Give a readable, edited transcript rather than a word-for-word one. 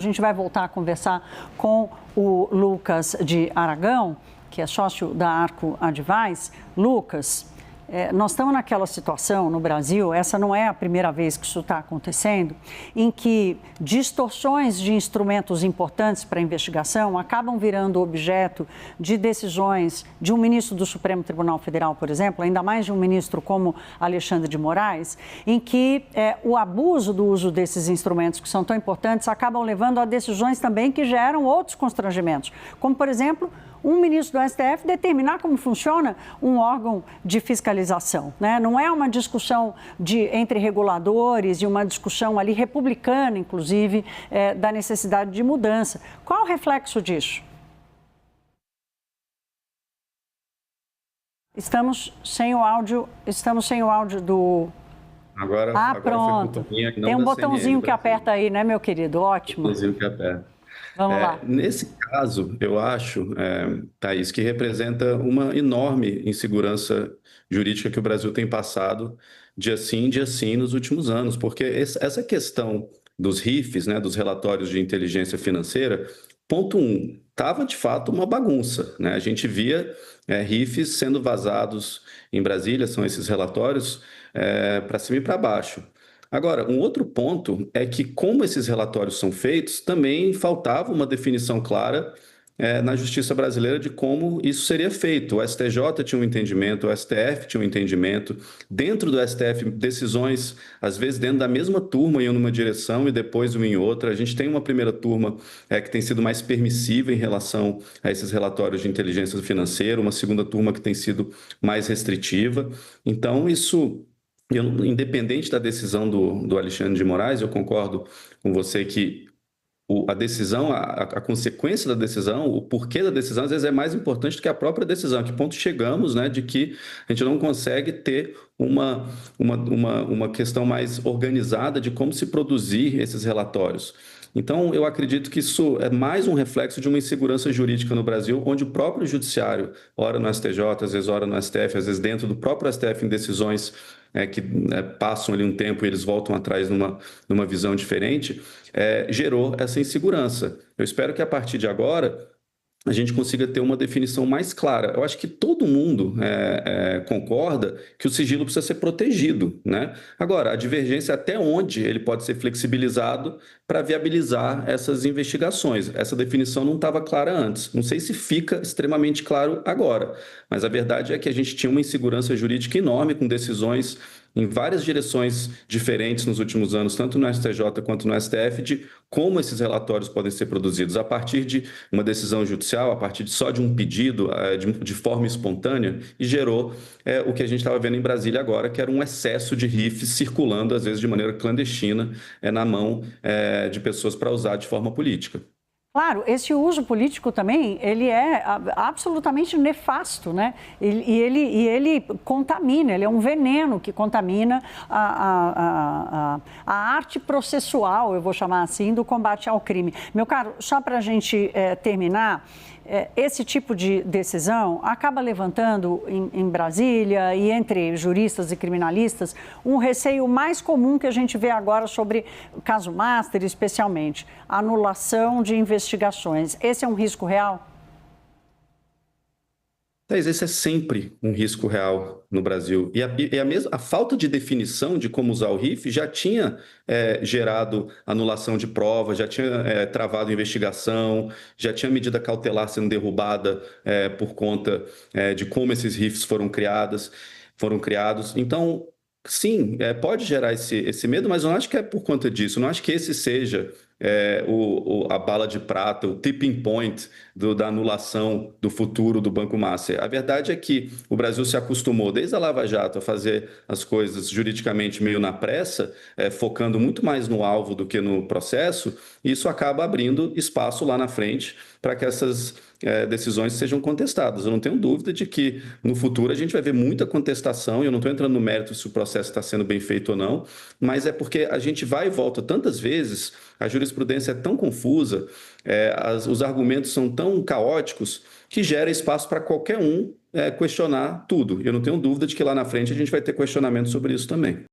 gente vai voltar a conversar com o Lucas de Aragão, que é sócio da Arco Advice. Lucas, nós estamos naquela situação no Brasil, essa não é a primeira vez que isso está acontecendo, em que distorções de instrumentos importantes para a investigação acabam virando objeto de decisões de um ministro do Supremo Tribunal Federal, por exemplo, ainda mais de um ministro como Alexandre de Moraes, em que o abuso do uso desses instrumentos que são tão importantes acabam levando a decisões também que geram outros constrangimentos, como, por exemplo, um ministro do STF determinar como funciona um órgão de fiscalização, né? Não é uma discussão entre reguladores e uma discussão ali republicana, inclusive, da necessidade de mudança. Qual o reflexo disso? Estamos sem o áudio do... Agora pronto. Tem um botãozinho que aperta aí, né, meu querido? Ótimo. Botãozinho que aperta. Vamos lá. Nesse caso, eu acho, Thaís, que representa uma enorme insegurança jurídica que o Brasil tem passado dia sim nos últimos anos, porque essa questão dos RIFs, né, dos relatórios de inteligência financeira, ponto 1, estava de fato uma bagunça, né? A gente via RIFs sendo vazados em Brasília, são esses relatórios, para cima e para baixo. Agora, um outro ponto é que, como esses relatórios são feitos, também faltava uma definição clara na justiça brasileira de como isso seria feito. O STJ tinha um entendimento, o STF tinha um entendimento. Dentro do STF, decisões, às vezes, dentro da mesma turma, iam numa direção e depois iam em outra. A gente tem uma primeira turma que tem sido mais permissiva em relação a esses relatórios de inteligência financeira, uma segunda turma que tem sido mais restritiva. Então, isso... independente da decisão do Alexandre de Moraes, eu concordo com você que a decisão, a consequência da decisão, o porquê da decisão, às vezes é mais importante do que a própria decisão. A que ponto chegamos, né, de que a gente não consegue ter uma questão mais organizada de como se produzir esses relatórios. Então, eu acredito que isso é mais um reflexo de uma insegurança jurídica no Brasil, onde o próprio judiciário, ora no STJ, às vezes ora no STF, às vezes dentro do próprio STF em decisões que passam ali um tempo e eles voltam atrás numa visão diferente, gerou essa insegurança. Eu espero que a partir de agora a gente consiga ter uma definição mais clara. Eu acho que todo mundo concorda que o sigilo precisa ser protegido, né? Agora, a divergência é até onde ele pode ser flexibilizado para viabilizar essas investigações. Essa definição não estava clara antes. Não sei se fica extremamente claro agora, mas a verdade é que a gente tinha uma insegurança jurídica enorme com decisões em várias direções diferentes nos últimos anos, tanto no STJ quanto no STF, de como esses relatórios podem ser produzidos a partir de uma decisão judicial, a partir só de um pedido, de forma espontânea, e gerou o que a gente estava vendo em Brasília agora, que era um excesso de RIFs circulando, às vezes de maneira clandestina, na mão de pessoas para usar de forma política. Claro, esse uso político também, ele é absolutamente nefasto, né? E ele contamina, ele é um veneno que contamina a arte processual, eu vou chamar assim, do combate ao crime. Meu caro, só para a gente terminar, esse tipo de decisão acaba levantando em Brasília e entre juristas e criminalistas um receio mais comum que a gente vê agora sobre o caso Master, especialmente, anulação de investigações. Esse é um risco real? Esse é sempre um risco real no Brasil. E a falta de definição de como usar o RIF já tinha gerado anulação de provas, já tinha travado investigação, já tinha medida cautelar sendo derrubada por conta de como esses RIFs foram criados. Então, sim, pode gerar esse medo, mas eu não acho que é por conta disso. Eu não acho que esse seja a bala de prata, o tipping point da anulação do futuro do Banco Master. A verdade é que o Brasil se acostumou, desde a Lava Jato, a fazer as coisas juridicamente meio na pressa, focando muito mais no alvo do que no processo, e isso acaba abrindo espaço lá na frente para que essas decisões sejam contestadas. Eu não tenho dúvida de que no futuro a gente vai ver muita contestação, e eu não estou entrando no mérito se o processo está sendo bem feito ou não, mas é porque a gente vai e volta tantas vezes, a jurisprudência é tão confusa, os argumentos são tão caóticos, que gera espaço para qualquer um questionar tudo. Eu não tenho dúvida de que lá na frente a gente vai ter questionamento sobre isso também.